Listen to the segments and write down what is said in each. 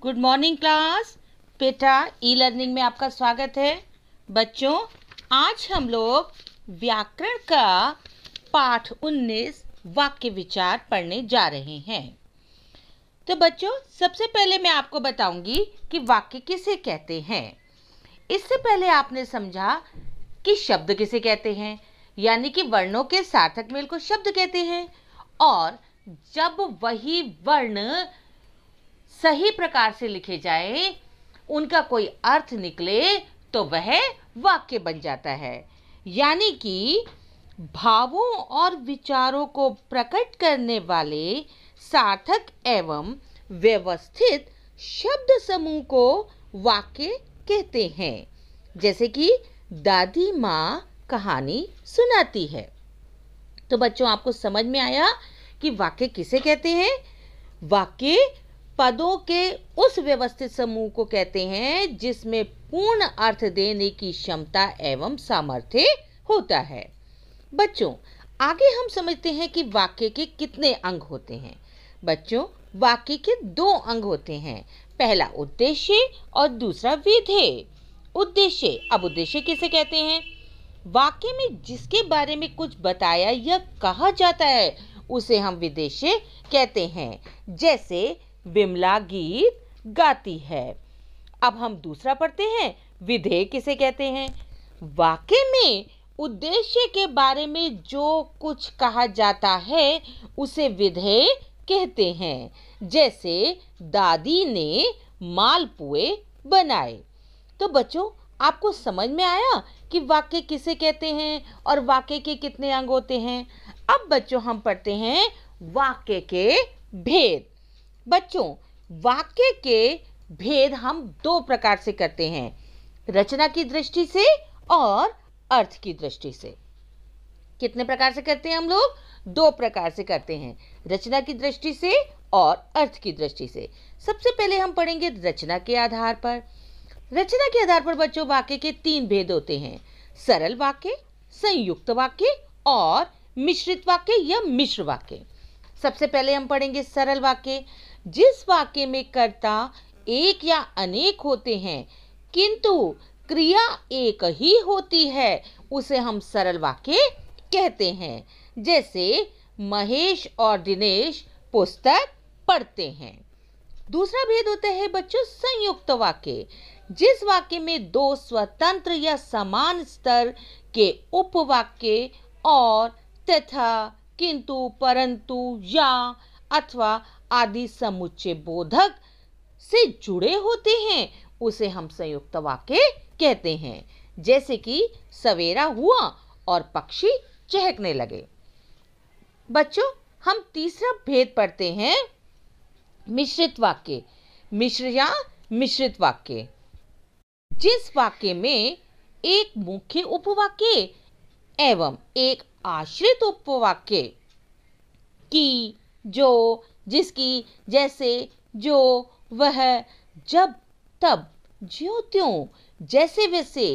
Good morning class. बेटा e learning में आपका स्वागत है। बच्चों, आज हम लोग व्याकरण का पाठ 19 वाक्य विचार पढ़ने जा रहे हैं। तो बच्चों, सबसे पहले मैं आपको बताऊंगी कि वाक्य किसे कहते हैं। इससे पहले आपने समझा कि शब्द किसे कहते हैं, यानी कि वर्णों के सार्थक मेल को शब्द कहते हैं, और जब वही वर्ण सही प्रकार से लिखे जाए, उनका कोई अर्थ निकले, तो वह वाक्य बन जाता है। यानी कि भावों और विचारों को प्रकट करने वाले सार्थक एवं व्यवस्थित शब्द समूह को वाक्य कहते हैं। जैसे कि दादी माँ कहानी सुनाती है। तो बच्चों, आपको समझ में आया कि वाक्य किसे कहते हैं। वाक्य पदों के उस व्यवस्थित समूह को कहते हैं जिसमें पूर्ण अर्थ देने की क्षमता एवं सामर्थ्य होता है। बच्चों, आगे हम समझते हैं कि वाक्य के कितने अंग होते हैं। बच्चों, वाक्य के 2 अंग होते हैं। पहला उद्देश्य और दूसरा विधेय। उद्देश्य, अब उद्देश्य किसे कहते हैं? वाक्य में जिसके बारे में कुछ बताया या कहा जाता है उसे हम विदेश्य कहते हैं। जैसे विमला गीत गाती है। अब हम दूसरा पढ़ते हैं, विधेय किसे कहते हैं? वाक्य में उद्देश्य के बारे में जो कुछ कहा जाता है उसे विधेय कहते हैं। जैसे दादी ने मालपुए बनाए। तो बच्चों, आपको समझ में आया कि वाक्य किसे कहते हैं और वाक्य के कितने अंग होते हैं। अब बच्चों, हम पढ़ते हैं वाक्य के भेद। बच्चों, वाक्य के भेद हम 2 प्रकार से करते हैं, रचना की दृष्टि से और अर्थ की दृष्टि से। कितने प्रकार से करते हैं हम लोग? 2 प्रकार से करते हैं, रचना की दृष्टि से और अर्थ की दृष्टि से। सबसे पहले हम पढ़ेंगे रचना के आधार पर। रचना के आधार पर बच्चों, वाक्य के 3 भेद होते हैं, सरल वाक्य, संयुक्त वाक्य और मिश्रित वाक्य या मिश्र वाक्य। सबसे पहले हम पढ़ेंगे सरल वाक्य। जिस वाक्य में कर्ता एक या अनेक होते हैं किंतु क्रिया एक ही होती है, उसे हम सरल वाक्य कहते हैं। जैसे महेश और दिनेश पुस्तक पढ़ते हैं। दूसरा भेद होता है बच्चों संयुक्त वाक्य। जिस वाक्य में 2 स्वतंत्र या समान स्तर के उपवाक्य और तथा, किंतु, परंतु, या, अथवा आदि समुच्चय बोधक से जुड़े होते हैं, उसे हम संयुक्त वाक्य कहते हैं। जैसे कि सवेरा हुआ और पक्षी चहकने लगे। बच्चों, हम तीसरा भेद पढ़ते हैं मिश्रित वाक्य। मिश्र या मिश्रित वाक्य, जिस वाक्य में एक मुख्य उपवाक्य एवं एक आश्रित उपवाक्य की, जो, जिसकी, जैसे, जो, वह, जब, तब, ज्यों त्यों, जैसे वैसे,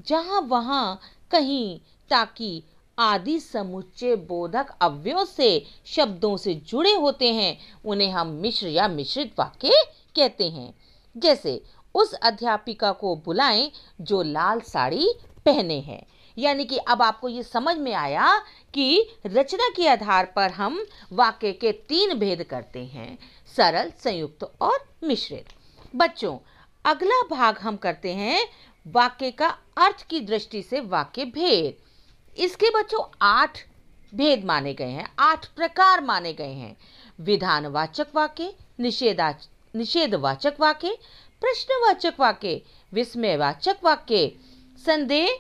जहां वहां, कहीं, ताकि आदि समुच्चय बोधक अवयव से शब्दों से जुड़े होते हैं, उन्हें हम मिश्र या मिश्रित वाक्य कहते हैं। जैसे उस अध्यापिका को बुलाएं जो लाल साड़ी पहने हैं। यानी कि अब आपको ये समझ में आया कि रचना के आधार पर हम वाक्य के 3 भेद करते हैं, सरल, संयुक्त और मिश्रित। बच्चों, अगला भाग हम करते हैं वाक्य का अर्थ की दृष्टि से वाक्य भेद। इसके बच्चों 8 भेद माने गए हैं, 8 प्रकार माने गए हैं। विधानवाचक वाक्य, निषेधवाचक वाक्य, प्रश्नवाचक वाक्य, विस्मयवाचक वाक्य, संदेह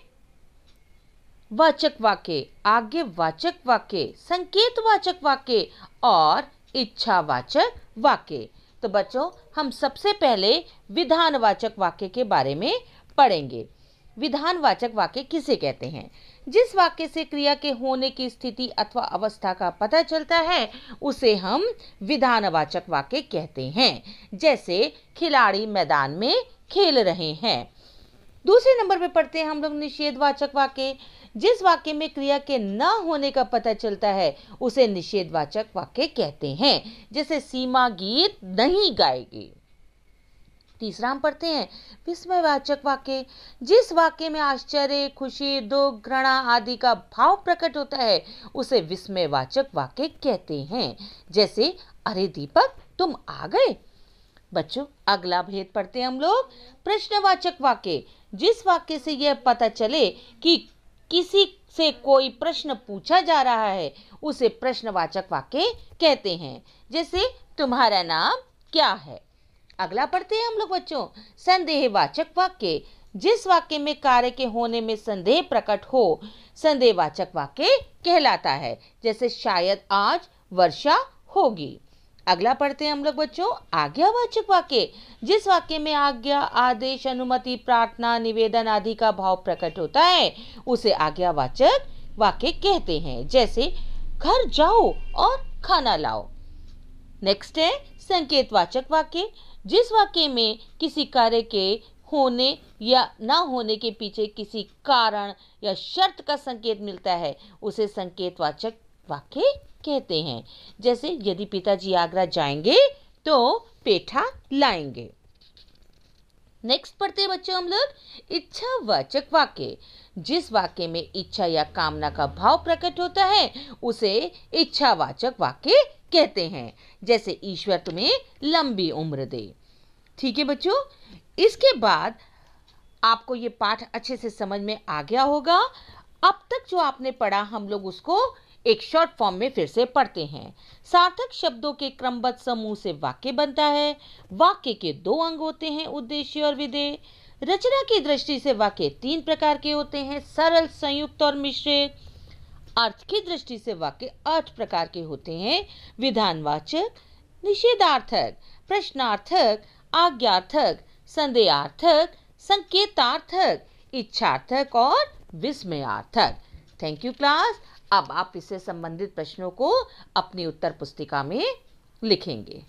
वाचक वाक्य, आज्ञावाचक वाक्य, संकेतवाचक वाक्य और इच्छावाचक वाक्य। तो बच्चों, हम सबसे पहले विधानवाचक वाक्य के बारे में पढ़ेंगे। विधानवाचक वाक्य किसे कहते हैं? जिस वाक्य से क्रिया के होने की स्थिति अथवा अवस्था का पता चलता है उसे हम विधानवाचक वाक्य कहते हैं। जैसे खिलाड़ी मैदान में खेल रहे हैं। दूसरे नंबर पे पढ़ते हैं हम लोग निषेधवाचक वाक्य। जिस वाक्य में क्रिया के न होने का पता चलता है उसे निषेधवाचक वाक्य कहते हैं। जैसे सीमा गीत नहीं गाएगी। तीसरा हम पढ़ते हैं विस्मयवाचक वाक्य। जिस वाक्य में आश्चर्य, खुशी, दुख, घृणा आदि का भाव प्रकट होता है उसे विस्मयवाचक वाक्य कहते हैं। जैसे, अरे दीपक तुम आ गए। बच्चों, अगला भेद पढ़ते हैं हम लोग प्रश्नवाचक वाक्य। जिस वाक्य से यह पता चले कि किसी से कोई प्रश्न पूछा जा रहा है उसे प्रश्नवाचक वाक्य कहते हैं। जैसे, तुम्हारा नाम क्या है। अगला पढ़ते हैं हम लोग बच्चों संदेहवाचक वाक्य। जिस वाक्य में कार्य के होने में संदेह प्रकट हो संदेहवाचक वाक्य कहलाता है। जैसे, शायद आज वर्षा होगी। अगला पढ़ते हैं हम लोग बच्चों आज्ञावाचक वाक्य। जिस वाक्य में आज्ञा, आदेश, अनुमति, प्रार्थना, निवेदन आदि का भाव प्रकट होता है उसे आज्ञावाचक वाक्य कहते हैं। जैसे, घर जाओ और खाना लाओ। नेक्स्ट है संकेतवाचक वाक्य। जिस वाक्य में किसी कार्य के होने या ना होने के पीछे किसी कारण या शर्त का संकेत मिलता है उसे संकेतवाचक वाक्य कहते हैं। जैसे, यदि पिताजी आगरा जाएंगे तो पेठा लाएंगे। नेक्स्ट पढ़ते हैं बच्चों हम लोग इच्छावाचक वाक्य। जिस वाक्य में इच्छा या कामना का भाव प्रकट होता है उसे इच्छावाचक वाक्य कहते हैं। जैसे, ईश्वर तुम्हें लंबी उम्र दे। ठीक है बच्चों, इसके बाद आपको ये पाठ अच्छे से समझ में आ गया होगा। अब तक जो आपने पढ़ा हम लोग उसको एक शॉर्ट फॉर्म में फिर से पढ़ते हैं। सार्थक शब्दों के क्रमबद्ध समूह से वाक्य बनता है। वाक्य के 2 अंग होते हैं, उद्देश्य और विधेय। रचना की दृष्टि से वाक्य 3 प्रकार के होते हैं, सरल, संयुक्त और मिश्रित। अर्थ की दृष्टि से वाक्य 8 प्रकार के होते हैं, विधानवाचक, निषेधार्थक, प्रश्नार्थक, आज्ञार्थक, संदेहार्थक, संकेतार्थक, इच्छार्थक और विस्मयार्थक। Thank you class. अब आप इससे संबंधित प्रश्नों को अपनी उत्तर पुस्तिका में लिखेंगे।